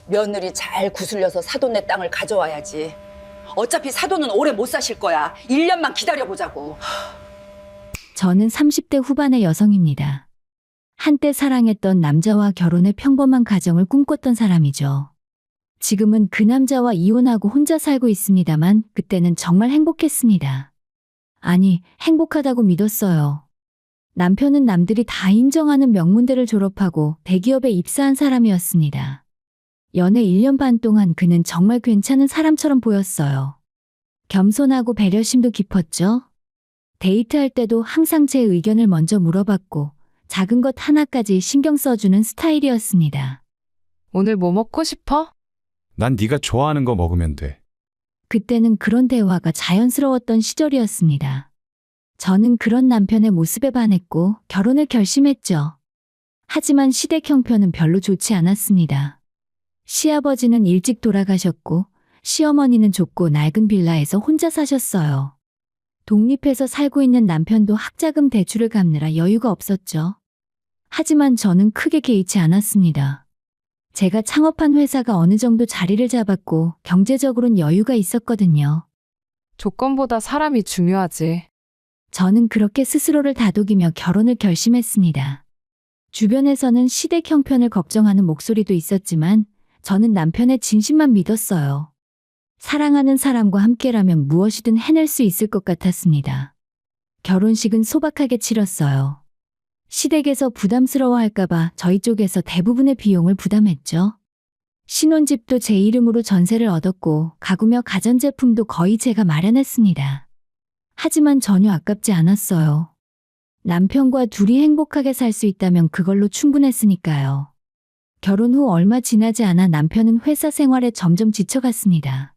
며느리 잘 구슬려서 사돈네 땅을 가져와야지. 어차피 사돈은 오래 못 사실 거야. 1년만 기다려보자고. 저는 30대 후반의 여성입니다. 한때 사랑했던 남자와 결혼해 평범한 가정을 꿈꿨던 사람이죠. 지금은 그 남자와 이혼하고 혼자 살고 있습니다만 그때는 정말 행복했습니다. 아니, 행복하다고 믿었어요. 남편은 남들이 다 인정하는 명문대를 졸업하고 대기업에 입사한 사람이었습니다. 연애 1년 반 동안 그는 정말 괜찮은 사람처럼 보였어요. 겸손하고 배려심도 깊었죠. 데이트할 때도 항상 제 의견을 먼저 물어봤고 작은 것 하나까지 신경 써주는 스타일이었습니다. 오늘 뭐 먹고 싶어? 난 네가 좋아하는 거 먹으면 돼. 그때는 그런 대화가 자연스러웠던 시절이었습니다. 저는 그런 남편의 모습에 반했고 결혼을 결심했죠. 하지만 시댁 형편은 별로 좋지 않았습니다. 시아버지는 일찍 돌아가셨고 시어머니는 좁고 낡은 빌라에서 혼자 사셨어요. 독립해서 살고 있는 남편도 학자금 대출을 갚느라 여유가 없었죠. 하지만 저는 크게 개의치 않았습니다. 제가 창업한 회사가 어느 정도 자리를 잡았고 경제적으로는 여유가 있었거든요. 조건보다 사람이 중요하지. 저는 그렇게 스스로를 다독이며 결혼을 결심했습니다. 주변에서는 시댁 형편을 걱정하는 목소리도 있었지만 저는 남편의 진심만 믿었어요. 사랑하는 사람과 함께라면 무엇이든 해낼 수 있을 것 같았습니다. 결혼식은 소박하게 치렀어요. 시댁에서 부담스러워할까봐 저희 쪽에서 대부분의 비용을 부담했죠. 신혼집도 제 이름으로 전세를 얻었고 가구며 가전제품도 거의 제가 마련했습니다. 하지만 전혀 아깝지 않았어요. 남편과 둘이 행복하게 살 수 있다면 그걸로 충분했으니까요. 결혼 후 얼마 지나지 않아 남편은 회사 생활에 점점 지쳐갔습니다.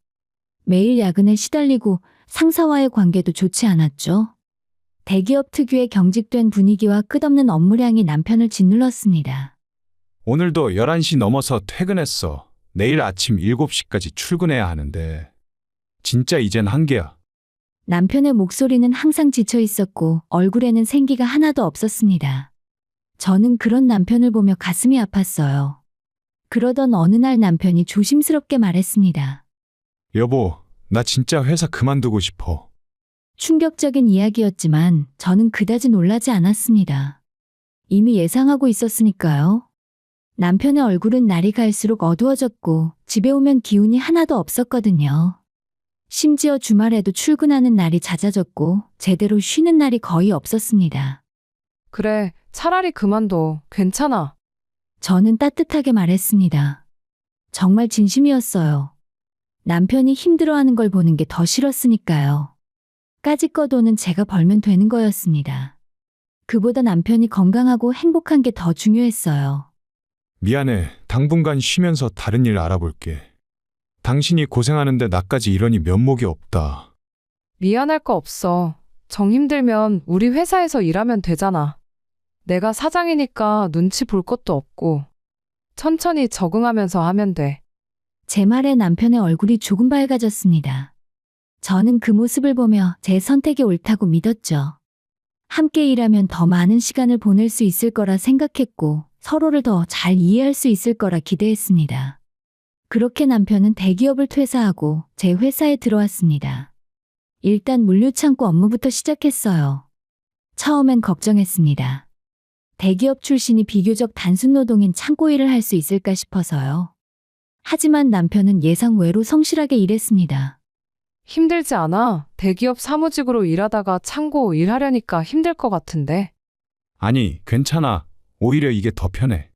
매일 야근에 시달리고 상사와의 관계도 좋지 않았죠. 대기업 특유의 경직된 분위기와 끝없는 업무량이 남편을 짓눌렀습니다. 오늘도 11시 넘어서 퇴근했어. 내일 아침 7시까지 출근해야 하는데. 진짜 이젠 한계야. 남편의 목소리는 항상 지쳐 있었고 얼굴에는 생기가 하나도 없었습니다. 저는 그런 남편을 보며 가슴이 아팠어요. 그러던 어느 날 남편이 조심스럽게 말했습니다. 여보, 나 진짜 회사 그만두고 싶어. 충격적인 이야기였지만 저는 그다지 놀라지 않았습니다. 이미 예상하고 있었으니까요. 남편의 얼굴은 날이 갈수록 어두워졌고 집에 오면 기운이 하나도 없었거든요. 심지어 주말에도 출근하는 날이 잦아졌고 제대로 쉬는 날이 거의 없었습니다. 그래, 차라리 그만둬. 괜찮아. 저는 따뜻하게 말했습니다. 정말 진심이었어요. 남편이 힘들어하는 걸 보는 게 더 싫었으니까요. 까짓거 돈은 제가 벌면 되는 거였습니다. 그보다 남편이 건강하고 행복한 게 더 중요했어요. 미안해. 당분간 쉬면서 다른 일 알아볼게. 당신이 고생하는데 나까지 이러니 면목이 없다. 미안할 거 없어. 정 힘들면 우리 회사에서 일하면 되잖아. 내가 사장이니까 눈치 볼 것도 없고. 천천히 적응하면서 하면 돼. 제 말에 남편의 얼굴이 조금 밝아졌습니다. 저는 그 모습을 보며 제 선택이 옳다고 믿었죠. 함께 일하면 더 많은 시간을 보낼 수 있을 거라 생각했고 서로를 더 잘 이해할 수 있을 거라 기대했습니다. 그렇게 남편은 대기업을 퇴사하고 제 회사에 들어왔습니다. 일단 물류창고 업무부터 시작했어요. 처음엔 걱정했습니다. 대기업 출신이 비교적 단순 노동인 창고 일을 할 수 있을까 싶어서요. 하지만 남편은 예상 외로 성실하게 일했습니다. 힘들지 않아. 대기업 사무직으로 일하다가 창고 일하려니까 힘들 것 같은데. 아니, 괜찮아. 오히려 이게 더 편해.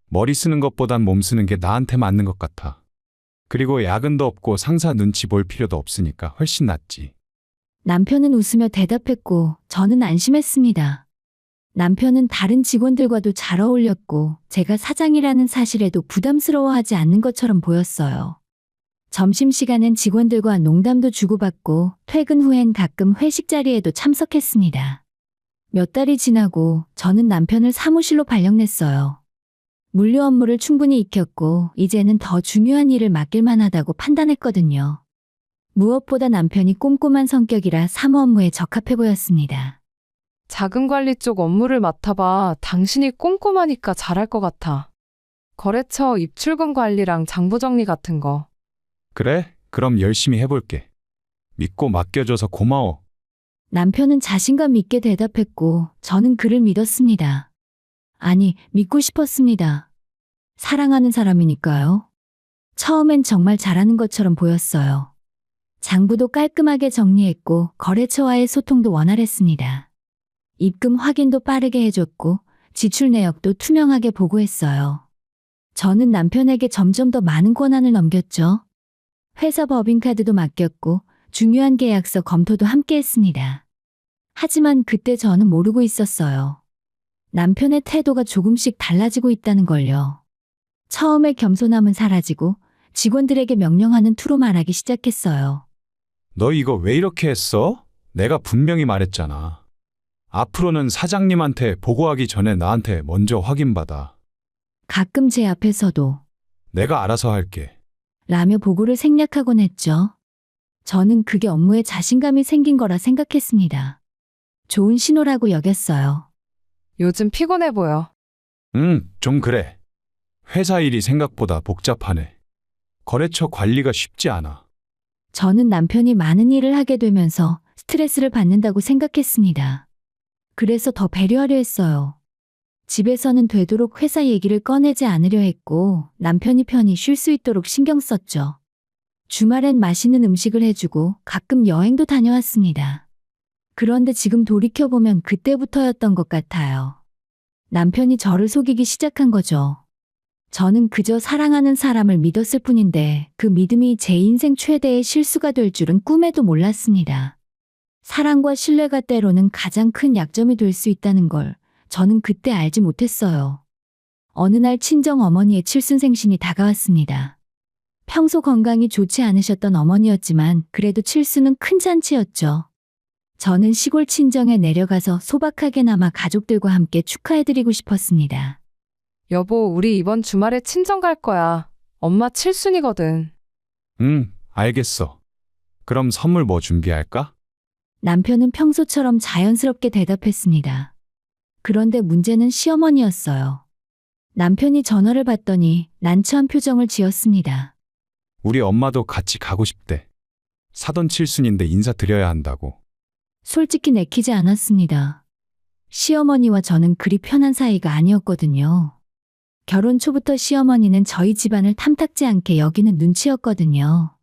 머리 쓰는 것보단 몸 쓰는 게 나한테 맞는 것 같아. 그리고 야근도 없고 상사 눈치 볼 필요도 없으니까 훨씬 낫지. 남편은 웃으며 대답했고 저는 안심했습니다. 남편은 다른 직원들과도 잘 어울렸고 제가 사장이라는 사실에도 부담스러워하지 않는 것처럼 보였어요. 점심시간엔 직원들과 농담도 주고받고 퇴근 후엔 가끔 회식 자리에도 참석했습니다. 몇 달이 지나고 저는 남편을 사무실로 발령냈어요. 물류 업무를 충분히 익혔고 이제는 더 중요한 일을 맡길만 하다고 판단했거든요. 무엇보다 남편이 꼼꼼한 성격이라 사무 업무에 적합해 보였습니다. 자금 관리 쪽 업무를 맡아봐. 당신이 꼼꼼하니까 잘할 것 같아. 거래처 입출금 관리랑 장부 정리 같은 거. 그래? 그럼 열심히 해볼게. 믿고 맡겨줘서 고마워. 남편은 자신감 있게 대답했고 저는 그를 믿었습니다. 아니, 믿고 싶었습니다. 사랑하는 사람이니까요. 처음엔 정말 잘하는 것처럼 보였어요. 장부도 깔끔하게 정리했고 거래처와의 소통도 원활했습니다. 입금 확인도 빠르게 해줬고 지출 내역도 투명하게 보고했어요. 저는 남편에게 점점 더 많은 권한을 넘겼죠. 회사 법인카드도 맡겼고 중요한 계약서 검토도 함께 했습니다. 하지만 그때 저는 모르고 있었어요. 남편의 태도가 조금씩 달라지고 있다는 걸요. 처음에 겸손함은 사라지고 직원들에게 명령하는 투로 말하기 시작했어요. 너 이거 왜 이렇게 했어? 내가 분명히 말했잖아. 앞으로는 사장님한테 보고하기 전에 나한테 먼저 확인받아. 가끔 제 앞에서도 내가 알아서 할게. 라며 보고를 생략하곤 했죠. 저는 그게 업무에 자신감이 생긴 거라 생각했습니다. 좋은 신호라고 여겼어요. 요즘 피곤해 보여. 좀 그래. 회사 일이 생각보다 복잡하네. 거래처 관리가 쉽지 않아. 저는 남편이 많은 일을 하게 되면서 스트레스를 받는다고 생각했습니다. 그래서 더 배려하려 했어요. 집에서는 되도록 회사 얘기를 꺼내지 않으려 했고 남편이 편히 쉴 수 있도록 신경 썼죠. 주말엔 맛있는 음식을 해주고 가끔 여행도 다녀왔습니다. 그런데 지금 돌이켜보면 그때부터였던 것 같아요. 남편이 저를 속이기 시작한 거죠. 저는 그저 사랑하는 사람을 믿었을 뿐인데 그 믿음이 제 인생 최대의 실수가 될 줄은 꿈에도 몰랐습니다. 사랑과 신뢰가 때로는 가장 큰 약점이 될 수 있다는 걸 저는 그때 알지 못했어요. 어느 날 친정 어머니의 칠순생신이 다가왔습니다. 평소 건강이 좋지 않으셨던 어머니였지만 그래도 칠순은 큰 잔치였죠. 저는 시골 친정에 내려가서 소박하게나마 가족들과 함께 축하해드리고 싶었습니다. 여보, 우리 이번 주말에 친정 갈 거야. 엄마 칠순이거든. 알겠어. 그럼 선물 뭐 준비할까? 남편은 평소처럼 자연스럽게 대답했습니다. 그런데 문제는 시어머니였어요. 남편이 전화를 받더니 난처한 표정을 지었습니다. 우리 엄마도 같이 가고 싶대. 사돈 칠순인데 인사드려야 한다고. 솔직히 내키지 않았습니다. 시어머니와 저는 그리 편한 사이가 아니었거든요. 결혼 초부터 시어머니는 저희 집안을 탐탁지 않게 여기는 눈치였거든요.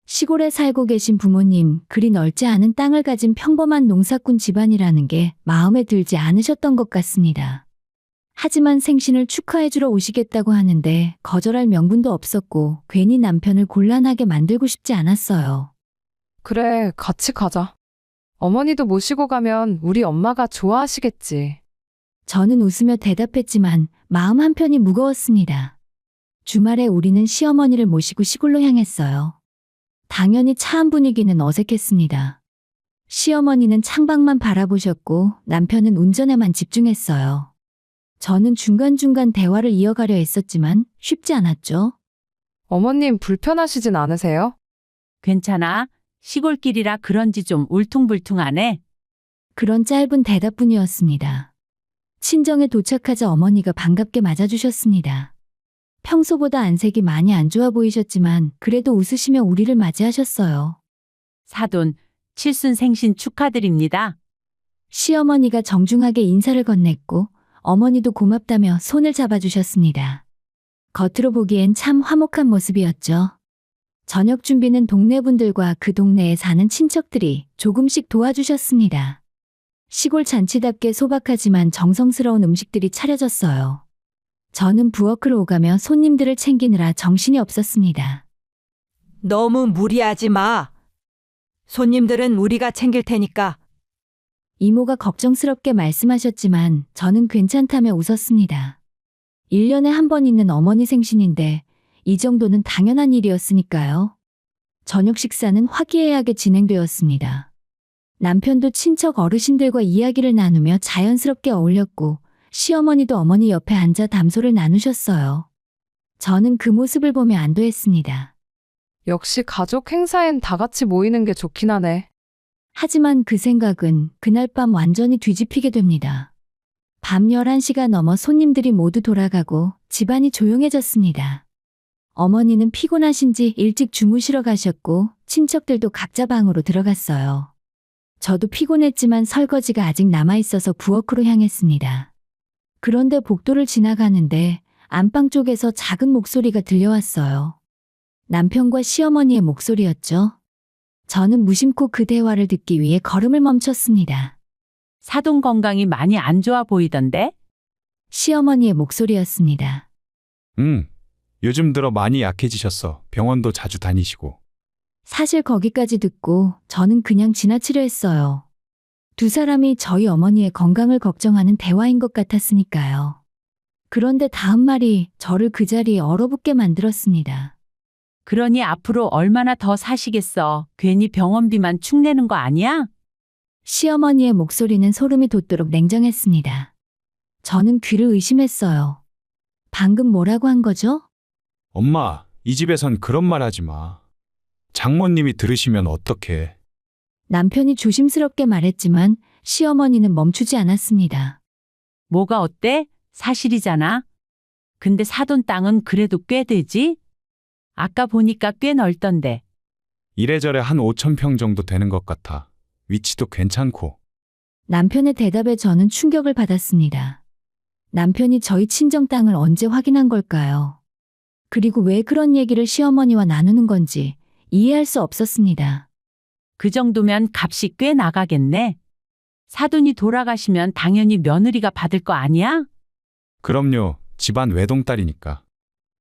시골에 살고 계신 부모님, 그리 넓지 않은 땅을 가진 평범한 농사꾼 집안이라는 게 마음에 들지 않으셨던 것 같습니다. 하지만 생신을 축하해주러 오시겠다고 하는데 거절할 명분도 없었고 괜히 남편을 곤란하게 만들고 싶지 않았어요. 그래, 같이 가자. 어머니도 모시고 가면 우리 엄마가 좋아하시겠지. 저는 웃으며 대답했지만 마음 한편이 무거웠습니다. 주말에 우리는 시어머니를 모시고 시골로 향했어요. 당연히 차안 분위기는 어색했습니다. 시어머니는 창밖만 바라보셨고 남편은 운전에만 집중했어요. 저는 중간중간 대화를 이어가려 했었지만 쉽지 않았죠. 어머님 불편하시진 않으세요? 괜찮아. 시골길이라 그런지 좀 울퉁불퉁하네. 그런 짧은 대답뿐이었습니다. 친정에 도착하자 어머니가 반갑게 맞아주셨습니다. 평소보다 안색이 많이 안 좋아 보이셨지만 그래도 웃으시며 우리를 맞이하셨어요. 사돈, 칠순 생신 축하드립니다. 시어머니가 정중하게 인사를 건넸고 어머니도 고맙다며 손을 잡아주셨습니다. 겉으로 보기엔 참 화목한 모습이었죠. 저녁 준비는 동네 분들과 그 동네에 사는 친척들이 조금씩 도와주셨습니다. 시골 잔치답게 소박하지만 정성스러운 음식들이 차려졌어요. 저는 부엌을 오가며 손님들을 챙기느라 정신이 없었습니다. 너무 무리하지 마. 손님들은 우리가 챙길 테니까. 이모가 걱정스럽게 말씀하셨지만 저는 괜찮다며 웃었습니다. 1년에 한 번 있는 어머니 생신인데 이 정도는 당연한 일이었으니까요. 저녁 식사는 화기애애하게 진행되었습니다. 남편도 친척 어르신들과 이야기를 나누며 자연스럽게 어울렸고 시어머니도 어머니 옆에 앉아 담소를 나누셨어요. 저는 그 모습을 보며 안도했습니다. 역시 가족 행사엔 다 같이 모이는 게 좋긴 하네. 하지만 그 생각은 그날 밤 완전히 뒤집히게 됩니다. 밤 11시가 넘어 손님들이 모두 돌아가고 집안이 조용해졌습니다. 어머니는 피곤하신지 일찍 주무시러 가셨고 친척들도 각자 방으로 들어갔어요. 저도 피곤했지만 설거지가 아직 남아있어서 부엌으로 향했습니다. 그런데 복도를 지나가는데 안방 쪽에서 작은 목소리가 들려왔어요. 남편과 시어머니의 목소리였죠. 저는 무심코 그 대화를 듣기 위해 걸음을 멈췄습니다. 사돈 건강이 많이 안 좋아 보이던데? 시어머니의 목소리였습니다. 요즘 들어 많이 약해지셨어. 병원도 자주 다니시고. 사실 거기까지 듣고 저는 그냥 지나치려 했어요. 두 사람이 저희 어머니의 건강을 걱정하는 대화인 것 같았으니까요. 그런데 다음 말이 저를 그 자리에 얼어붙게 만들었습니다. 그러니 앞으로 얼마나 더 사시겠어. 괜히 병원비만 축내는 거 아니야? 시어머니의 목소리는 소름이 돋도록 냉정했습니다. 저는 귀를 의심했어요. 방금 뭐라고 한 거죠? 엄마, 이 집에선 그런 말 하지 마. 장모님이 들으시면 어떡해. 남편이 조심스럽게 말했지만 시어머니는 멈추지 않았습니다. 뭐가 어때? 사실이잖아. 근데 사돈 땅은 그래도 꽤 되지? 아까 보니까 꽤 넓던데. 이래저래 한 5,000평 정도 되는 것 같아. 위치도 괜찮고. 남편의 대답에 저는 충격을 받았습니다. 남편이 저희 친정 땅을 언제 확인한 걸까요? 그리고 왜 그런 얘기를 시어머니와 나누는 건지 이해할 수 없었습니다. 그 정도면 값이 꽤 나가겠네. 사돈이 돌아가시면 당연히 며느리가 받을 거 아니야? 그럼요. 집안 외동딸이니까.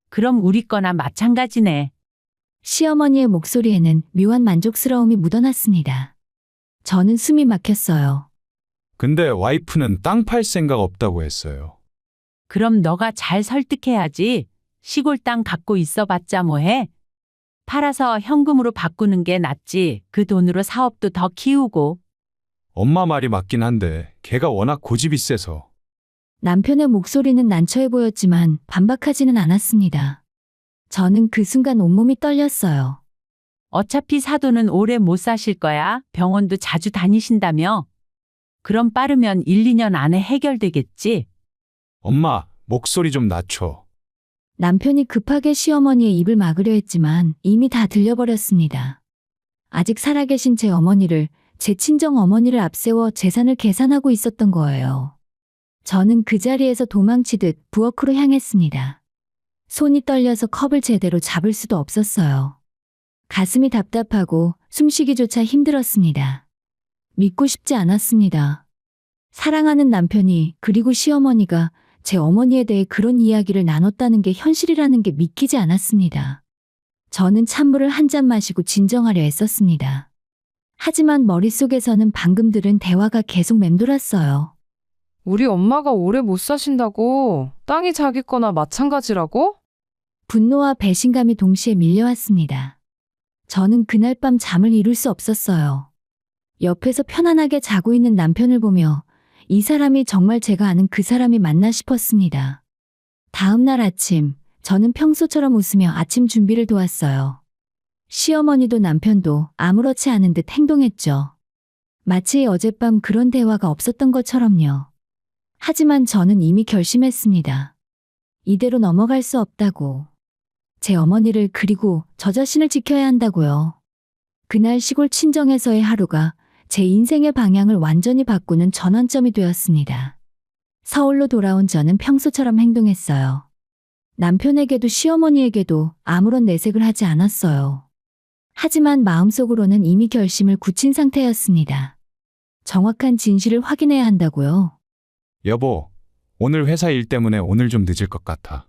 그럼 우리 거나 마찬가지네. 시어머니의 목소리에는 묘한 만족스러움이 묻어났습니다. 저는 숨이 막혔어요. 근데 와이프는 땅 팔 생각 없다고 했어요. 그럼 너가 잘 설득해야지. 시골 땅 갖고 있어봤자 뭐해? 팔아서 현금으로 바꾸는 게 낫지. 그 돈으로 사업도 더 키우고. 엄마 말이 맞긴 한데 걔가 워낙 고집이 세서. 남편의 목소리는 난처해 보였지만 반박하지는 않았습니다. 저는 그 순간 온몸이 떨렸어요. 어차피 사돈은 오래 못 사실 거야. 병원도 자주 다니신다며. 그럼 빠르면 1, 2년 안에 해결되겠지. 엄마, 목소리 좀 낮춰. 남편이 급하게 시어머니의 입을 막으려 했지만 이미 다 들려버렸습니다. 아직 살아계신 제 어머니를, 제 친정 어머니를 앞세워 재산을 계산하고 있었던 거예요. 저는 그 자리에서 도망치듯 부엌으로 향했습니다. 손이 떨려서 컵을 제대로 잡을 수도 없었어요. 가슴이 답답하고 숨쉬기조차 힘들었습니다. 믿고 싶지 않았습니다. 사랑하는 남편이 그리고 시어머니가 제 어머니에 대해 그런 이야기를 나눴다는 게 현실이라는 게 믿기지 않았습니다. 저는 찬물을 한 잔 마시고 진정하려 애썼습니다. 하지만 머릿속에서는 방금 들은 대화가 계속 맴돌았어요. 우리 엄마가 오래 못 사신다고? 땅이 자기 거나 마찬가지라고? 분노와 배신감이 동시에 밀려왔습니다. 저는 그날 밤 잠을 이룰 수 없었어요. 옆에서 편안하게 자고 있는 남편을 보며 이 사람이 정말 제가 아는 그 사람이 맞나 싶었습니다. 다음 날 아침, 저는 평소처럼 웃으며 아침 준비를 도왔어요. 시어머니도 남편도 아무렇지 않은 듯 행동했죠. 마치 어젯밤 그런 대화가 없었던 것처럼요. 하지만 저는 이미 결심했습니다. 이대로 넘어갈 수 없다고. 제 어머니를 그리고 저 자신을 지켜야 한다고요. 그날 시골 친정에서의 하루가 제 인생의 방향을 완전히 바꾸는 전환점이 되었습니다. 서울로 돌아온 저는 평소처럼 행동했어요. 남편에게도 시어머니에게도 아무런 내색을 하지 않았어요. 하지만 마음속으로는 이미 결심을 굳힌 상태였습니다. 정확한 진실을 확인해야 한다고요. 여보, 오늘 회사 일 때문에 오늘 좀 늦을 것 같아.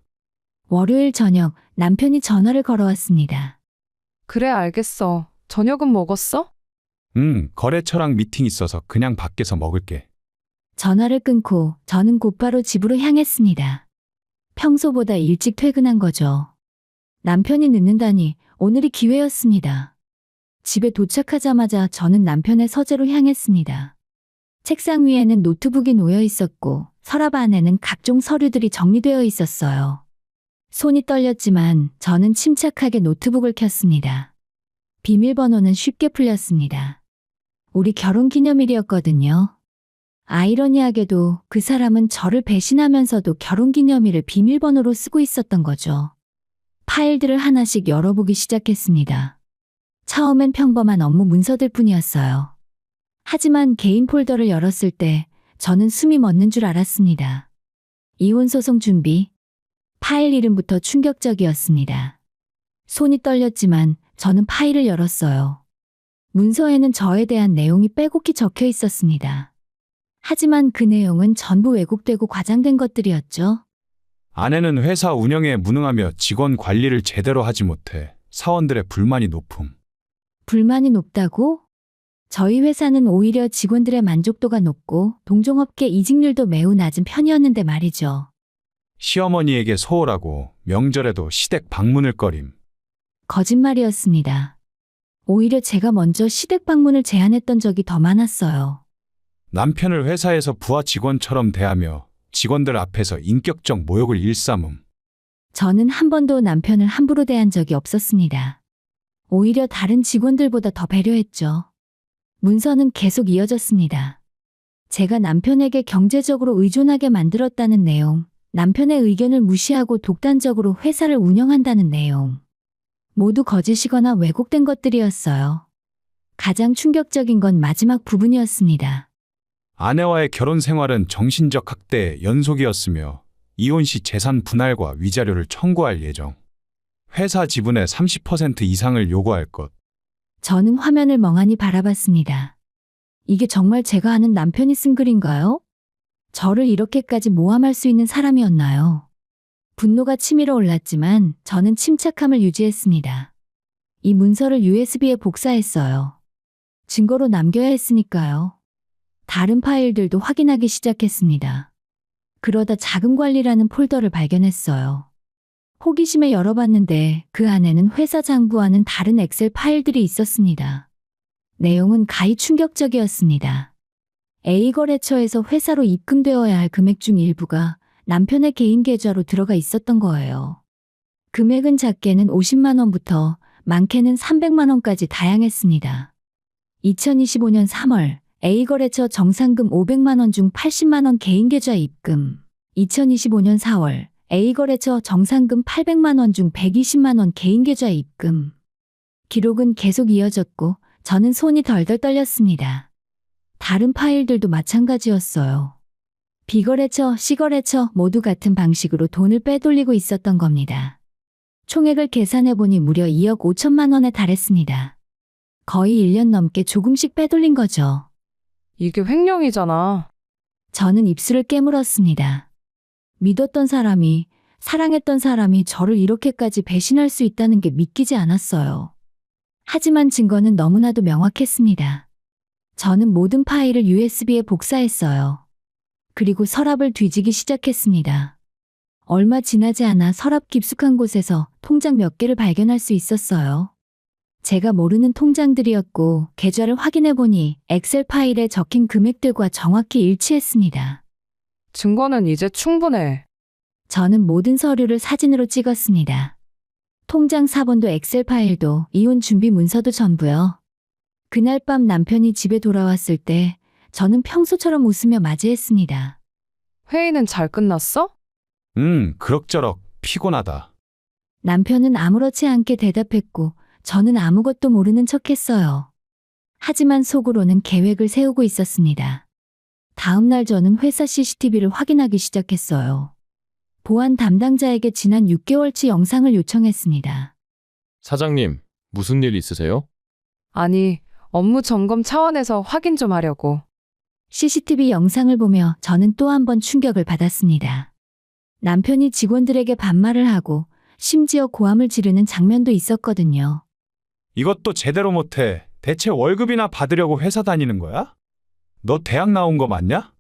월요일 저녁 남편이 전화를 걸어왔습니다. 그래, 알겠어. 저녁은 먹었어? 거래처랑 미팅 있어서 그냥 밖에서 먹을게. 전화를 끊고 저는 곧바로 집으로 향했습니다. 평소보다 일찍 퇴근한 거죠. 남편이 늦는다니 오늘이 기회였습니다. 집에 도착하자마자 저는 남편의 서재로 향했습니다. 책상 위에는 노트북이 놓여 있었고 서랍 안에는 각종 서류들이 정리되어 있었어요. 손이 떨렸지만 저는 침착하게 노트북을 켰습니다. 비밀번호는 쉽게 풀렸습니다. 우리 결혼 기념일이었거든요. 아이러니하게도 그 사람은 저를 배신하면서도 결혼기념일을 비밀번호로 쓰고 있었던 거죠. 파일들을 하나씩 열어보기 시작했습니다. 처음엔 평범한 업무 문서들 뿐이었어요. 하지만 개인 폴더를 열었을 때 저는 숨이 멎는 줄 알았습니다. 이혼소송 준비. 파일 이름부터 충격적이었습니다. 손이 떨렸지만 저는 파일을 열었어요. 문서에는 저에 대한 내용이 빼곡히 적혀 있었습니다. 하지만 그 내용은 전부 왜곡되고 과장된 것들이었죠. 아내는 회사 운영에 무능하며 직원 관리를 제대로 하지 못해 사원들의 불만이 높음. 불만이 높다고? 저희 회사는 오히려 직원들의 만족도가 높고 동종업계 이직률도 매우 낮은 편이었는데 말이죠. 시어머니에게 소홀하고 명절에도 시댁 방문을 꺼림. 거짓말이었습니다. 오히려 제가 먼저 시댁 방문을 제안했던 적이 더 많았어요. 남편을 회사에서 부하 직원처럼 대하며 직원들 앞에서 인격적 모욕을 일삼음. 저는 한 번도 남편을 함부로 대한 적이 없었습니다. 오히려 다른 직원들보다 더 배려했죠. 문서는 계속 이어졌습니다. 제가 남편에게 경제적으로 의존하게 만들었다는 내용, 남편의 의견을 무시하고 독단적으로 회사를 운영한다는 내용. 모두 거짓이거나 왜곡된 것들이었어요. 가장 충격적인 건 마지막 부분이었습니다. 아내와의 결혼 생활은 정신적 학대의 연속이었으며 이혼 시 재산 분할과 위자료를 청구할 예정. 회사 지분의 30% 이상을 요구할 것. 저는 화면을 멍하니 바라봤습니다. 이게 정말 제가 아는 남편이 쓴 글인가요? 저를 이렇게까지 모함할 수 있는 사람이었나요? 분노가 치밀어 올랐지만 저는 침착함을 유지했습니다. 이 문서를 USB에 복사했어요. 증거로 남겨야 했으니까요. 다른 파일들도 확인하기 시작했습니다. 그러다 자금관리라는 폴더를 발견했어요. 호기심에 열어봤는데 그 안에는 회사 장부와는 다른 엑셀 파일들이 있었습니다. 내용은 가히 충격적이었습니다. A거래처에서 회사로 입금되어야 할 금액 중 일부가 남편의 개인 계좌로 들어가 있었던 거예요. 금액은 작게는 50만 원부터 많게는 300만 원까지 다양했습니다. 2025년 3월 A거래처 정산금 500만 원 중 80만 원 개인 계좌 입금. 2025년 4월 A거래처 정산금 800만 원 중 120만 원 개인 계좌 입금. 기록은 계속 이어졌고 저는 손이 덜덜 떨렸습니다. 다른 파일들도 마찬가지였어요. B거래처, C거래처 모두 같은 방식으로 돈을 빼돌리고 있었던 겁니다. 총액을 계산해보니 무려 2억 5천만 원에 달했습니다. 거의 1년 넘게 조금씩 빼돌린 거죠. 이게 횡령이잖아. 저는 입술을 깨물었습니다. 믿었던 사람이, 사랑했던 사람이 저를 이렇게까지 배신할 수 있다는 게 믿기지 않았어요. 하지만 증거는 너무나도 명확했습니다. 저는 모든 파일을 USB에 복사했어요. 그리고 서랍을 뒤지기 시작했습니다. 얼마 지나지 않아 서랍 깊숙한 곳에서 통장 몇 개를 발견할 수 있었어요. 제가 모르는 통장들이었고 계좌를 확인해보니 엑셀 파일에 적힌 금액들과 정확히 일치했습니다. 증거는 이제 충분해. 저는 모든 서류를 사진으로 찍었습니다. 통장 사본도 엑셀 파일도 이혼 준비 문서도 전부요. 그날 밤 남편이 집에 돌아왔을 때 저는 평소처럼 웃으며 맞이했습니다. 회의는 잘 끝났어? 그럭저럭 피곤하다. 남편은 아무렇지 않게 대답했고 저는 아무것도 모르는 척했어요. 하지만 속으로는 계획을 세우고 있었습니다. 다음 날 저는 회사 CCTV를 확인하기 시작했어요. 보안 담당자에게 지난 6개월치 영상을 요청했습니다. 사장님, 무슨 일 있으세요? 아니, 업무 점검 차원에서 확인 좀 하려고. CCTV 영상을 보며 저는 또 한 번 충격을 받았습니다. 남편이 직원들에게 반말을 하고 심지어 고함을 지르는 장면도 있었거든요. 이것도 제대로 못해. 대체 월급이나 받으려고 회사 다니는 거야? 너 대학 나온 거 맞냐?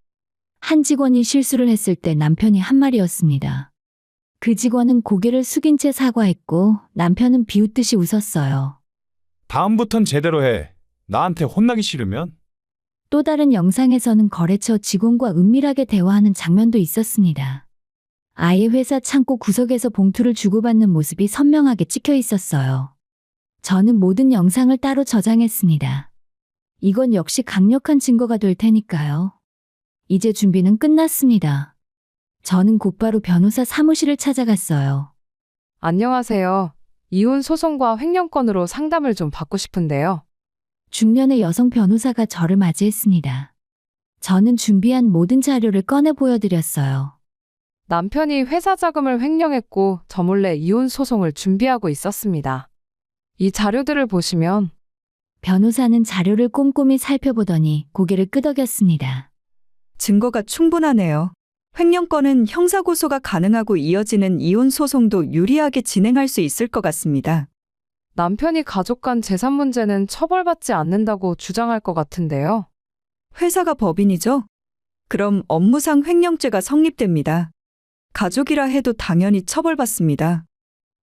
한 직원이 실수를 했을 때 남편이 한 말이었습니다. 그 직원은 고개를 숙인 채 사과했고 남편은 비웃듯이 웃었어요. 다음부턴 제대로 해. 나한테 혼나기 싫으면? 또 다른 영상에서는 거래처 직원과 은밀하게 대화하는 장면도 있었습니다. 아예 회사 창고 구석에서 봉투를 주고받는 모습이 선명하게 찍혀 있었어요. 저는 모든 영상을 따로 저장했습니다. 이건 역시 강력한 증거가 될 테니까요. 이제 준비는 끝났습니다. 저는 곧바로 변호사 사무실을 찾아갔어요. 안녕하세요. 이혼 소송과 횡령건으로 상담을 좀 받고 싶은데요. 중년의 여성 변호사가 저를 맞이했습니다. 저는 준비한 모든 자료를 꺼내 보여드렸어요. 남편이 회사 자금을 횡령했고 저 몰래 이혼 소송을 준비하고 있었습니다. 이 자료들을 보시면 변호사는 자료를 꼼꼼히 살펴보더니 고개를 끄덕였습니다. 증거가 충분하네요. 횡령건은 형사고소가 가능하고 이어지는 이혼 소송도 유리하게 진행할 수 있을 것 같습니다. 남편이 가족 간 재산 문제는 처벌받지 않는다고 주장할 것 같은데요. 회사가 법인이죠? 그럼 업무상 횡령죄가 성립됩니다. 가족이라 해도 당연히 처벌받습니다.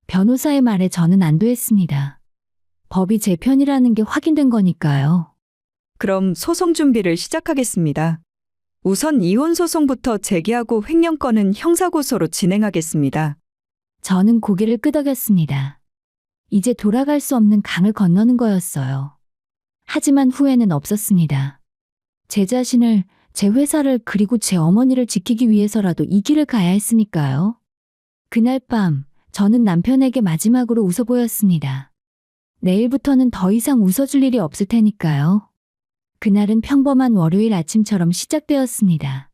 변호사의 말에 저는 안도했습니다. 법이 제 편이라는 게 확인된 거니까요. 그럼 소송 준비를 시작하겠습니다. 우선 이혼 소송부터 제기하고 횡령건은 형사고소로 진행하겠습니다. 저는 고개를 끄덕였습니다. 이제 돌아갈 수 없는 강을 건너는 거였어요. 하지만 후회는 없었습니다. 제 자신을, 제 회사를 그리고 제 어머니를 지키기 위해서라도 이 길을 가야 했으니까요. 그날 밤 저는 남편에게 마지막으로 웃어 보였습니다. 내일부터는 더 이상 웃어줄 일이 없을 테니까요. 그날은 평범한 월요일 아침처럼 시작되었습니다.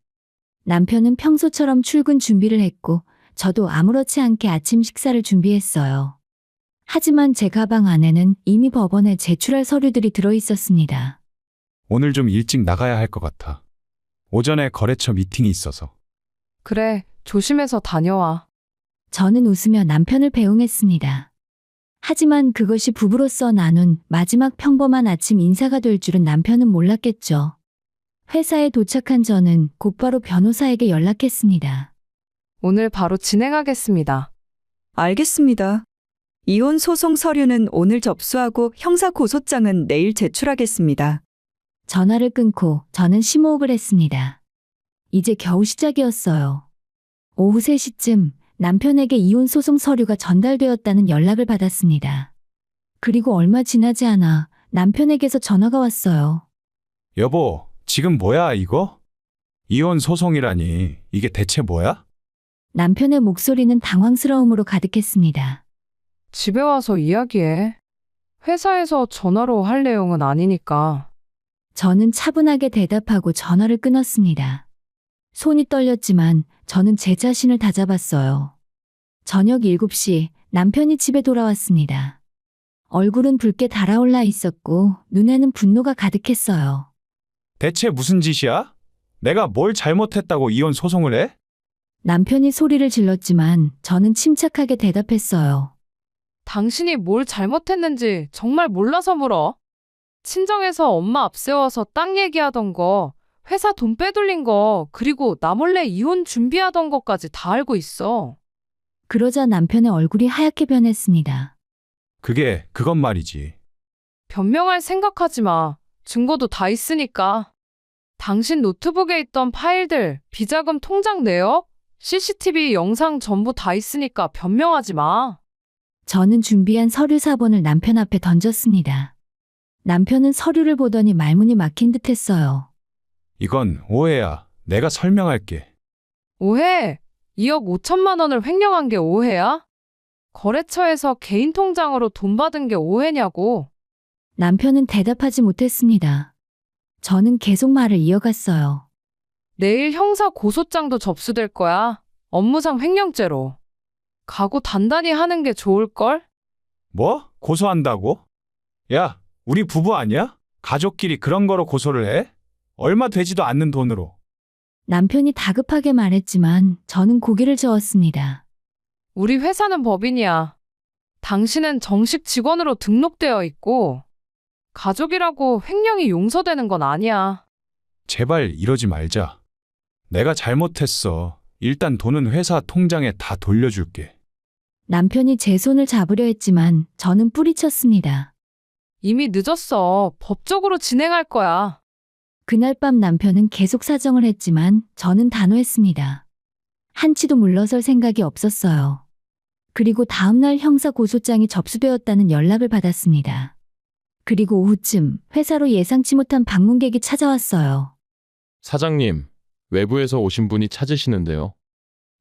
남편은 평소처럼 출근 준비를 했고 저도 아무렇지 않게 아침 식사를 준비했어요. 하지만 제 가방 안에는 이미 법원에 제출할 서류들이 들어 있었습니다. 오늘 좀 일찍 나가야 할 것 같아. 오전에 거래처 미팅이 있어서. 그래, 조심해서 다녀와. 저는 웃으며 남편을 배웅했습니다. 하지만 그것이 부부로서 나눈 마지막 평범한 아침 인사가 될 줄은 남편은 몰랐겠죠. 회사에 도착한 저는 곧바로 변호사에게 연락했습니다. 오늘 바로 진행하겠습니다. 알겠습니다. 이혼 소송 서류는 오늘 접수하고 형사고소장은 내일 제출하겠습니다. 전화를 끊고 저는 심호흡을 했습니다. 이제 겨우 시작이었어요. 오후 3시쯤 남편에게 이혼 소송 서류가 전달되었다는 연락을 받았습니다. 그리고 얼마 지나지 않아 남편에게서 전화가 왔어요. 여보, 지금 뭐야 이거? 이혼 소송이라니. 이게 대체 뭐야? 남편의 목소리는 당황스러움으로 가득했습니다. 집에 와서 이야기해. 회사에서 전화로 할 내용은 아니니까. 저는 차분하게 대답하고 전화를 끊었습니다. 손이 떨렸지만 저는 제 자신을 다잡았어요. 저녁 7시 남편이 집에 돌아왔습니다. 얼굴은 붉게 달아올라 있었고 눈에는 분노가 가득했어요. 대체 무슨 짓이야? 내가 뭘 잘못했다고 이혼 소송을 해? 남편이 소리를 질렀지만 저는 침착하게 대답했어요. 당신이 뭘 잘못했는지 정말 몰라서 물어. 친정에서 엄마 앞세워서 땅 얘기하던 거, 회사 돈 빼돌린 거, 그리고 나 몰래 이혼 준비하던 것까지 다 알고 있어. 그러자 남편의 얼굴이 하얗게 변했습니다. 그건 말이지. 변명할 생각하지 마. 증거도 다 있으니까. 당신 노트북에 있던 파일들, 비자금 통장 내역, CCTV 영상 전부 다 있으니까 변명하지 마. 저는 준비한 서류 사본을 남편 앞에 던졌습니다. 남편은 서류를 보더니 말문이 막힌 듯 했어요. 이건 오해야. 내가 설명할게. 오해? 2억 5천만 원을 횡령한 게 오해야? 거래처에서 개인 통장으로 돈 받은 게 오해냐고. 남편은 대답하지 못했습니다. 저는 계속 말을 이어갔어요. 내일 형사 고소장도 접수될 거야. 업무상 횡령죄로. 각오 단단히 하는 게 좋을걸? 뭐? 고소한다고? 야, 우리 부부 아니야? 가족끼리 그런 거로 고소를 해? 얼마 되지도 않는 돈으로. 남편이 다급하게 말했지만 저는 고개를 저었습니다. 우리 회사는 법인이야. 당신은 정식 직원으로 등록되어 있고 가족이라고 횡령이 용서되는 건 아니야. 제발 이러지 말자. 내가 잘못했어. 일단 돈은 회사 통장에 다 돌려줄게. 남편이 제 손을 잡으려 했지만 저는 뿌리쳤습니다. 이미 늦었어. 법적으로 진행할 거야. 그날 밤 남편은 계속 사정을 했지만 저는 단호했습니다. 한치도 물러설 생각이 없었어요. 그리고 다음날 형사고소장이 접수되었다는 연락을 받았습니다. 그리고 오후쯤 회사로 예상치 못한 방문객이 찾아왔어요. 사장님, 외부에서 오신 분이 찾으시는데요.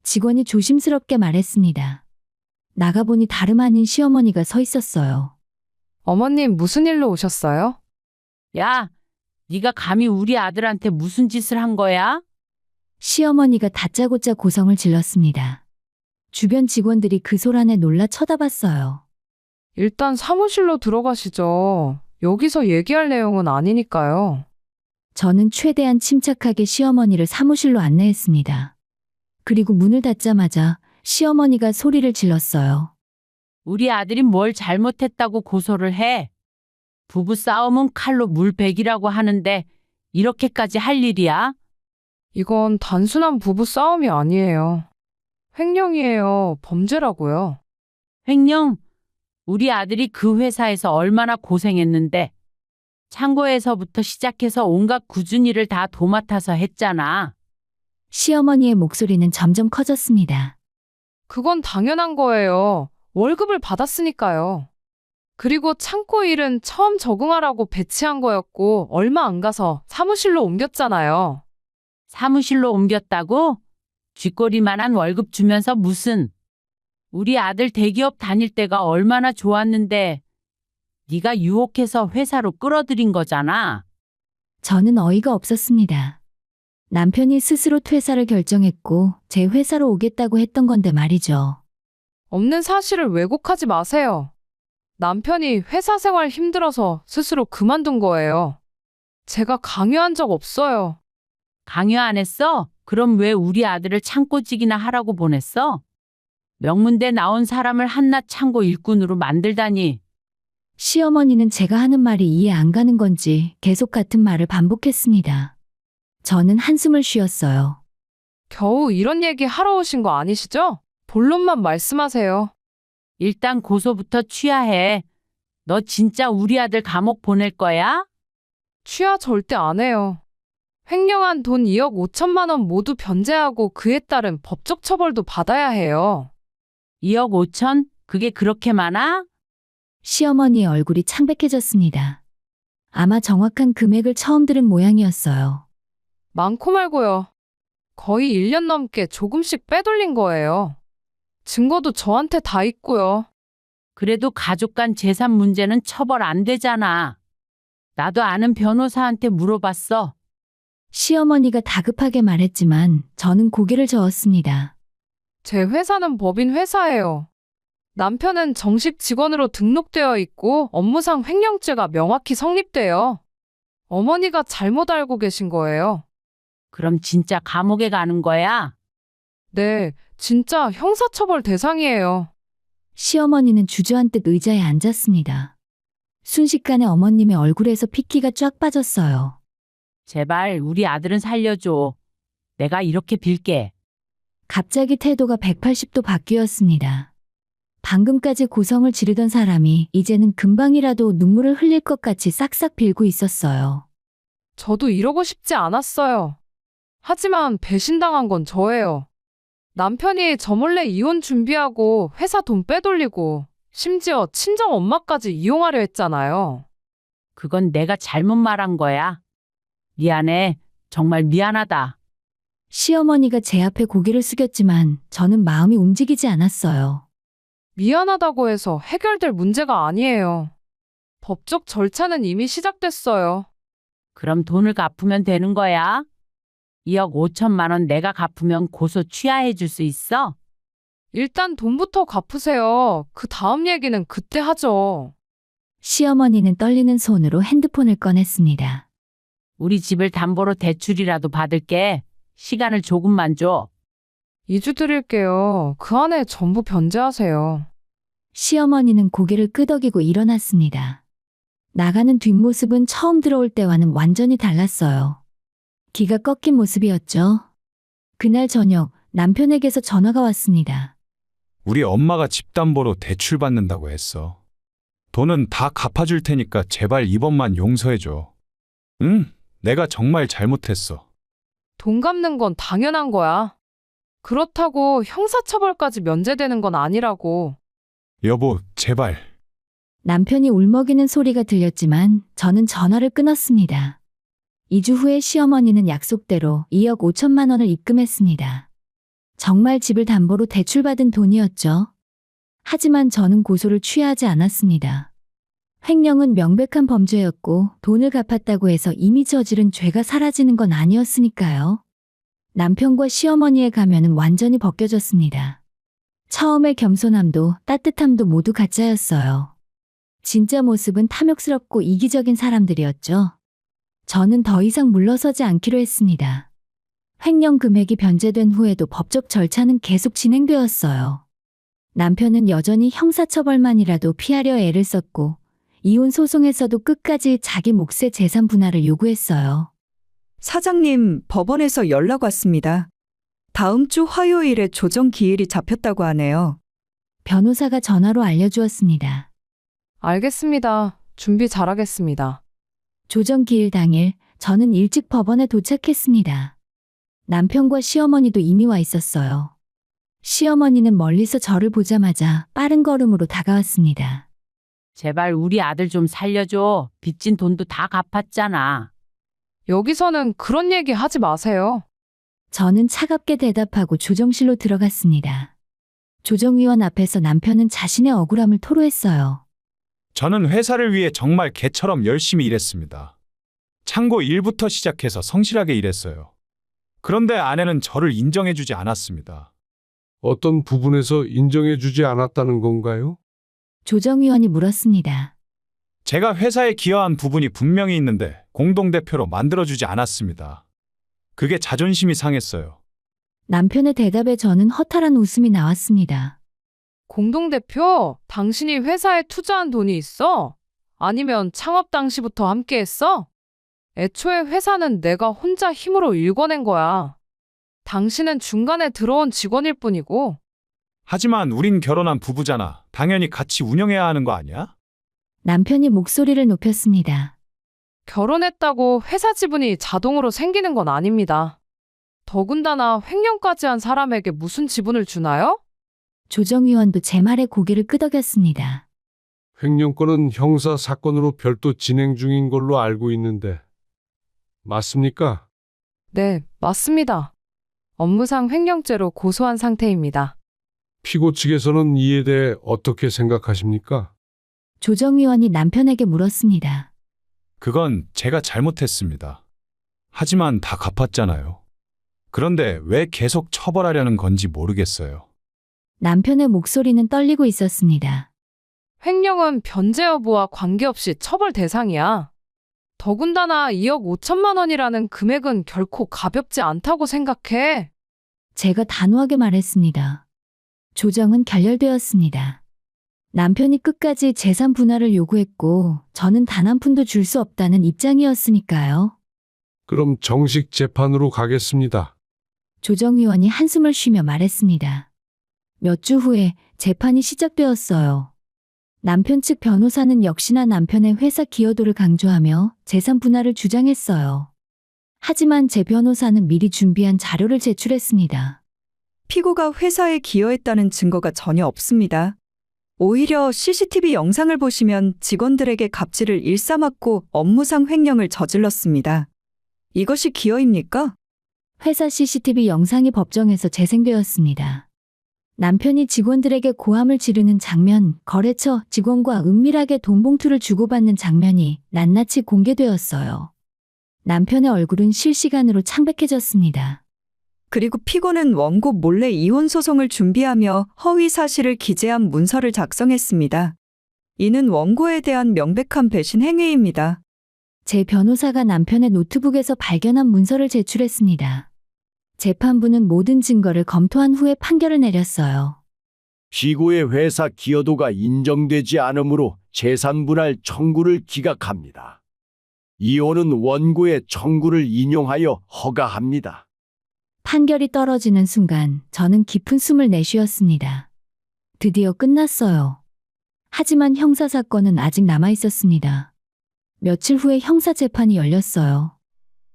직원이 조심스럽게 말했습니다. 나가보니 다름 아닌 시어머니가 서 있었어요. 어머님 무슨 일로 오셨어요? 야, 네가 감히 우리 아들한테 무슨 짓을 한 거야? 시어머니가 다짜고짜 고성을 질렀습니다. 주변 직원들이 그 소란에 놀라 쳐다봤어요. 일단 사무실로 들어가시죠. 여기서 얘기할 내용은 아니니까요. 저는 최대한 침착하게 시어머니를 사무실로 안내했습니다. 그리고 문을 닫자마자 시어머니가 소리를 질렀어요. 우리 아들이 뭘 잘못했다고 고소를 해? 부부 싸움은 칼로 물베기라고 하는데 이렇게까지 할 일이야? 이건 단순한 부부 싸움이 아니에요. 횡령이에요. 범죄라고요. 횡령, 우리 아들이 그 회사에서 얼마나 고생했는데 창고에서부터 시작해서 온갖 굳은 일을 다 도맡아서 했잖아. 시어머니의 목소리는 점점 커졌습니다. 그건 당연한 거예요. 월급을 받았으니까요. 그리고 창고 일은 처음 적응하라고 배치한 거였고 얼마 안 가서 사무실로 옮겼잖아요. 사무실로 옮겼다고? 쥐꼬리만한 월급 주면서 무슨. 우리 아들 대기업 다닐 때가 얼마나 좋았는데 네가 유혹해서 회사로 끌어들인 거잖아. 저는 어이가 없었습니다. 남편이 스스로 퇴사를 결정했고 제 회사로 오겠다고 했던 건데 말이죠. 없는 사실을 왜곡하지 마세요. 남편이 회사 생활 힘들어서 스스로 그만둔 거예요. 제가 강요한 적 없어요. 강요 안 했어? 그럼 왜 우리 아들을 창고직이나 하라고 보냈어? 명문대 나온 사람을 한낱 창고 일꾼으로 만들다니. 시어머니는 제가 하는 말이 이해 안 가는 건지 계속 같은 말을 반복했습니다. 저는 한숨을 쉬었어요. 겨우 이런 얘기 하러 오신 거 아니시죠? 본론만 말씀하세요. 일단 고소부터 취하해. 너 진짜 우리 아들 감옥 보낼 거야? 취하 절대 안 해요. 횡령한 돈 2억 5천만 원 모두 변제하고 그에 따른 법적 처벌도 받아야 해요. 2억 5천? 그게 그렇게 많아? 시어머니의 얼굴이 창백해졌습니다. 아마 정확한 금액을 처음 들은 모양이었어요. 많고 말고요. 거의 1년 넘게 조금씩 빼돌린 거예요. 증거도 저한테 다 있고요. 그래도 가족 간 재산 문제는 처벌 안 되잖아. 나도 아는 변호사한테 물어봤어. 시어머니가 다급하게 말했지만 저는 고개를 저었습니다. 제 회사는 법인 회사예요. 남편은 정식 직원으로 등록되어 있고 업무상 횡령죄가 명확히 성립돼요. 어머니가 잘못 알고 계신 거예요. 그럼 진짜 감옥에 가는 거야? 네, 진짜 형사처벌 대상이에요. 시어머니는 주저앉듯 의자에 앉았습니다. 순식간에 어머님의 얼굴에서 핏기가 쫙 빠졌어요. 제발 우리 아들은 살려줘. 내가 이렇게 빌게. 갑자기 태도가 180도 바뀌었습니다. 방금까지 고성을 지르던 사람이 이제는 금방이라도 눈물을 흘릴 것 같이 싹싹 빌고 있었어요. 저도 이러고 싶지 않았어요. 하지만 배신당한 건 저예요. 남편이 저 몰래 이혼 준비하고 회사 돈 빼돌리고 심지어 친정 엄마까지 이용하려 했잖아요. 그건 내가 잘못 말한 거야. 미안해. 정말 미안하다. 시어머니가 제 앞에 고개를 숙였지만 저는 마음이 움직이지 않았어요. 미안하다고 해서 해결될 문제가 아니에요. 법적 절차는 이미 시작됐어요. 그럼 돈을 갚으면 되는 거야? 2억 5천만 원 내가 갚으면 고소 취하해 줄 수 있어? 일단 돈부터 갚으세요. 그 다음 얘기는 그때 하죠. 시어머니는 떨리는 손으로 핸드폰을 꺼냈습니다. 우리 집을 담보로 대출이라도 받을게. 시간을 조금만 줘. 2주 드릴게요. 그 안에 전부 변제하세요. 시어머니는 고개를 끄덕이고 일어났습니다. 나가는 뒷모습은 처음 들어올 때와는 완전히 달랐어요. 기가 꺾인 모습이었죠. 그날 저녁 남편에게서 전화가 왔습니다. 우리 엄마가 집담보로 대출 받는다고 했어. 돈은 다 갚아줄 테니까 제발 이번만 용서해줘. 응, 내가 정말 잘못했어. 돈 갚는 건 당연한 거야. 그렇다고 형사처벌까지 면제되는 건 아니라고. 여보, 제발. 남편이 울먹이는 소리가 들렸지만 저는 전화를 끊었습니다. 2주 후에 시어머니는 약속대로 2억 5천만 원을 입금했습니다. 정말 집을 담보로 대출받은 돈이었죠. 하지만 저는 고소를 취하지 않았습니다. 횡령은 명백한 범죄였고 돈을 갚았다고 해서 이미 저지른 죄가 사라지는 건 아니었으니까요. 남편과 시어머니의 가면은 완전히 벗겨졌습니다. 처음의 겸손함도 따뜻함도 모두 가짜였어요. 진짜 모습은 탐욕스럽고 이기적인 사람들이었죠. 저는 더 이상 물러서지 않기로 했습니다. 횡령 금액이 변제된 후에도 법적 절차는 계속 진행되었어요. 남편은 여전히 형사처벌만이라도 피하려 애를 썼고 이혼 소송에서도 끝까지 자기 몫의 재산 분할을 요구했어요. 사장님, 법원에서 연락 왔습니다. 다음 주 화요일에 조정 기일이 잡혔다고 하네요. 변호사가 전화로 알려주었습니다. 알겠습니다. 준비 잘하겠습니다. 조정 기일 당일 저는 일찍 법원에 도착했습니다. 남편과 시어머니도 이미 와 있었어요. 시어머니는 멀리서 저를 보자마자 빠른 걸음으로 다가왔습니다. 제발 우리 아들 좀 살려줘. 빚진 돈도 다 갚았잖아. 여기서는 그런 얘기 하지 마세요. 저는 차갑게 대답하고 조정실로 들어갔습니다. 조정위원 앞에서 남편은 자신의 억울함을 토로했어요. 저는 회사를 위해 정말 개처럼 열심히 일했습니다. 창고 일부터 시작해서 성실하게 일했어요. 그런데 아내는 저를 인정해주지 않았습니다. 어떤 부분에서 인정해주지 않았다는 건가요? 조정위원이 물었습니다. 제가 회사에 기여한 부분이 분명히 있는데 공동대표로 만들어주지 않았습니다. 그게 자존심이 상했어요. 남편의 대답에 저는 허탈한 웃음이 나왔습니다. 공동대표, 당신이 회사에 투자한 돈이 있어? 아니면 창업 당시부터 함께 했어? 애초에 회사는 내가 혼자 힘으로 일궈낸 거야. 당신은 중간에 들어온 직원일 뿐이고. 하지만 우린 결혼한 부부잖아. 당연히 같이 운영해야 하는 거 아니야? 남편이 목소리를 높였습니다. 결혼했다고 회사 지분이 자동으로 생기는 건 아닙니다. 더군다나 횡령까지 한 사람에게 무슨 지분을 주나요? 조정위원도 제 말에 고개를 끄덕였습니다. 횡령건은 형사 사건으로 별도 진행 중인 걸로 알고 있는데 맞습니까? 네, 맞습니다. 업무상 횡령죄로 고소한 상태입니다. 피고 측에서는 이에 대해 어떻게 생각하십니까? 조정위원이 남편에게 물었습니다. 그건 제가 잘못했습니다. 하지만 다 갚았잖아요. 그런데 왜 계속 처벌하려는 건지 모르겠어요. 남편의 목소리는 떨리고 있었습니다. 횡령은 변제 여부와 관계없이 처벌 대상이야. 더군다나 2억 5천만 원이라는 금액은 결코 가볍지 않다고 생각해. 제가 단호하게 말했습니다. 조정은 결렬되었습니다. 남편이 끝까지 재산 분할을 요구했고 저는 단 한 푼도 줄 수 없다는 입장이었으니까요. 그럼 정식 재판으로 가겠습니다. 조정위원이 한숨을 쉬며 말했습니다. 몇 주 후에 재판이 시작되었어요. 남편 측 변호사는 역시나 남편의 회사 기여도를 강조하며 재산 분할을 주장했어요. 하지만 제 변호사는 미리 준비한 자료를 제출했습니다. 피고가 회사에 기여했다는 증거가 전혀 없습니다. 오히려 CCTV 영상을 보시면 직원들에게 갑질을 일삼았고 업무상 횡령을 저질렀습니다. 이것이 기여입니까? 회사 CCTV 영상이 법정에서 재생되었습니다. 남편이 직원들에게 고함을 지르는 장면, 거래처 직원과 은밀하게 돈 봉투를 주고받는 장면이 낱낱이 공개되었어요. 남편의 얼굴은 실시간으로 창백해졌습니다. 그리고 피고는 원고 몰래 이혼 소송을 준비하며 허위 사실을 기재한 문서를 작성했습니다. 이는 원고에 대한 명백한 배신 행위입니다. 제 변호사가 남편의 노트북에서 발견한 문서를 제출했습니다. 재판부는 모든 증거를 검토한 후에 판결을 내렸어요. 피고의 회사 기여도가 인정되지 않으므로 재산분할 청구를 기각합니다. 이혼은 원고의 청구를 인용하여 허가합니다. 판결이 떨어지는 순간 저는 깊은 숨을 내쉬었습니다. 드디어 끝났어요. 하지만 형사사건은 아직 남아있었습니다. 며칠 후에 형사재판이 열렸어요.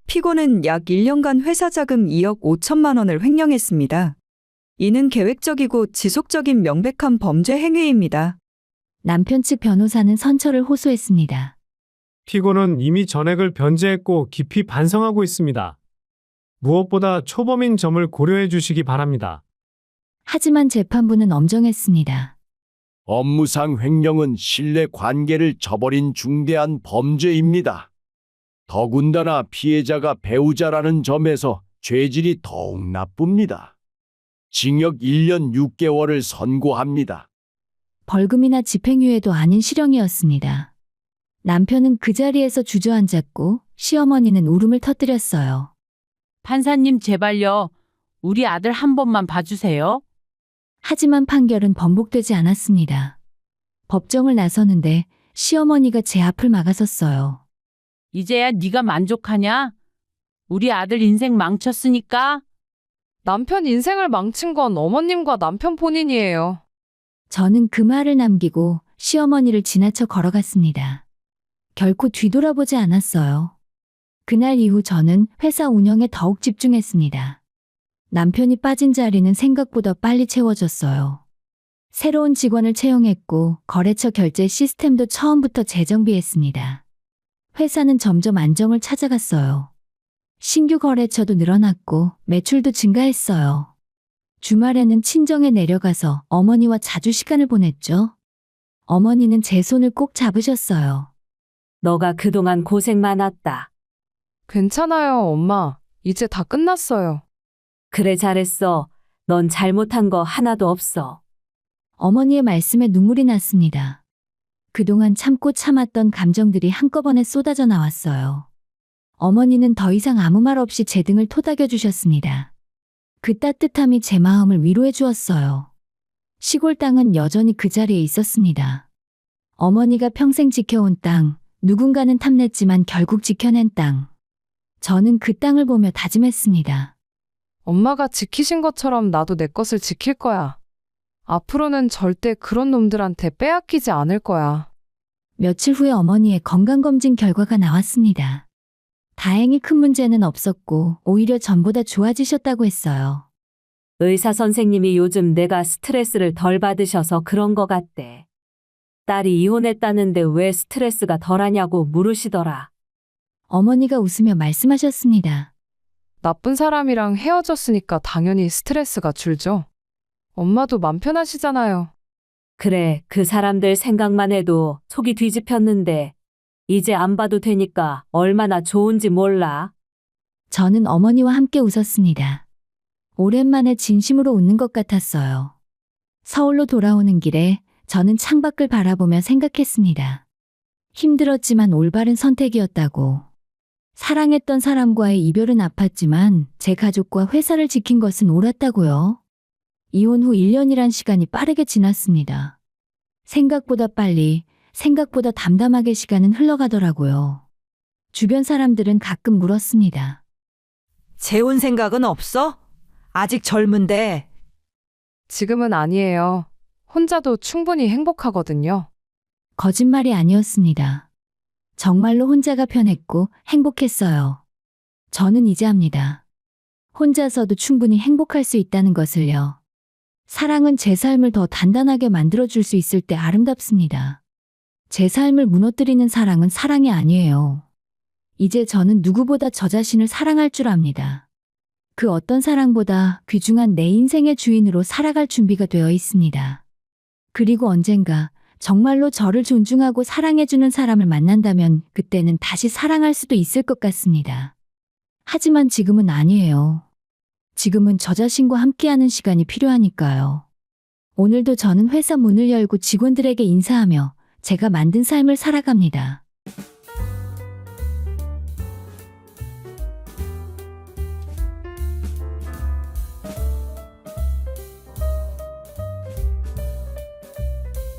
피고는 약 1년간 회사 자금 2억 5천만 원을 횡령했습니다. 이는 계획적이고 지속적인 명백한 범죄 행위입니다. 남편 측 변호사는 선처를 호소했습니다. 피고는 이미 전액을 변제했고 깊이 반성하고 있습니다. 무엇보다 초범인 점을 고려해 주시기 바랍니다. 하지만 재판부는 엄정했습니다. 업무상 횡령은 신뢰 관계를 저버린 중대한 범죄입니다. 더군다나 피해자가 배우자라는 점에서 죄질이 더욱 나쁩니다. 징역 1년 6개월을 선고합니다. 벌금이나 집행유예도 아닌 실형이었습니다. 남편은 그 자리에서 주저앉았고 시어머니는 울음을 터뜨렸어요. 판사님 제발요. 우리 아들 한 번만 봐주세요. 하지만 판결은 번복되지 않았습니다. 법정을 나서는데 시어머니가 제 앞을 막아섰어요. 이제야 네가 만족하냐? 우리 아들 인생 망쳤으니까. 남편 인생을 망친 건 어머님과 남편 본인이에요. 저는 그 말을 남기고 시어머니를 지나쳐 걸어갔습니다. 결코 뒤돌아보지 않았어요. 그날 이후 저는 회사 운영에 더욱 집중했습니다. 남편이 빠진 자리는 생각보다 빨리 채워졌어요. 새로운 직원을 채용했고 거래처 결제 시스템도 처음부터 재정비했습니다. 회사는 점점 안정을 찾아갔어요. 신규 거래처도 늘어났고 매출도 증가했어요. 주말에는 친정에 내려가서 어머니와 자주 시간을 보냈죠. 어머니는 제 손을 꼭 잡으셨어요. 너가 그동안 고생 많았다. 괜찮아요, 엄마. 이제 다 끝났어요. 그래 잘했어. 넌 잘못한 거 하나도 없어. 어머니의 말씀에 눈물이 났습니다. 그동안 참고 참았던 감정들이 한꺼번에 쏟아져 나왔어요. 어머니는 더 이상 아무 말 없이 제 등을 토닥여 주셨습니다. 그 따뜻함이 제 마음을 위로해 주었어요. 시골 땅은 여전히 그 자리에 있었습니다. 어머니가 평생 지켜온 땅, 누군가는 탐냈지만 결국 지켜낸 땅. 저는 그 땅을 보며 다짐했습니다. 엄마가 지키신 것처럼 나도 내 것을 지킬 거야. 앞으로는 절대 그런 놈들한테 빼앗기지 않을 거야. 며칠 후에 어머니의 건강검진 결과가 나왔습니다. 다행히 큰 문제는 없었고 오히려 전보다 좋아지셨다고 했어요. 의사 선생님이 요즘 내가 스트레스를 덜 받으셔서 그런 거 같대. 딸이 이혼했다는데 왜 스트레스가 덜하냐고 물으시더라. 어머니가 웃으며 말씀하셨습니다. 나쁜 사람이랑 헤어졌으니까 당연히 스트레스가 줄죠. 엄마도 맘 편하시잖아요. 그래, 그 사람들 생각만 해도 속이 뒤집혔는데 이제 안 봐도 되니까 얼마나 좋은지 몰라. 저는 어머니와 함께 웃었습니다. 오랜만에 진심으로 웃는 것 같았어요. 서울로 돌아오는 길에 저는 창밖을 바라보며 생각했습니다. 힘들었지만 올바른 선택이었다고. 사랑했던 사람과의 이별은 아팠지만 제 가족과 회사를 지킨 것은 옳았다고요. 이혼 후 1년이란 시간이 빠르게 지났습니다. 생각보다 빨리, 생각보다 담담하게 시간은 흘러가더라고요. 주변 사람들은 가끔 물었습니다. 재혼 생각은 없어? 아직 젊은데. 지금은 아니에요. 혼자도 충분히 행복하거든요. 거짓말이 아니었습니다. 정말로 혼자가 편했고 행복했어요. 저는 이제 압니다. 혼자서도 충분히 행복할 수 있다는 것을요. 사랑은 제 삶을 더 단단하게 만들어줄 수 있을 때 아름답습니다. 제 삶을 무너뜨리는 사랑은 사랑이 아니에요. 이제 저는 누구보다 저 자신을 사랑할 줄 압니다. 그 어떤 사랑보다 귀중한 내 인생의 주인으로 살아갈 준비가 되어 있습니다. 그리고 언젠가 정말로 저를 존중하고 사랑해주는 사람을 만난다면 그때는 다시 사랑할 수도 있을 것 같습니다. 하지만 지금은 아니에요. 지금은 저 자신과 함께하는 시간이 필요하니까요. 오늘도 저는 회사 문을 열고 직원들에게 인사하며 제가 만든 삶을 살아갑니다.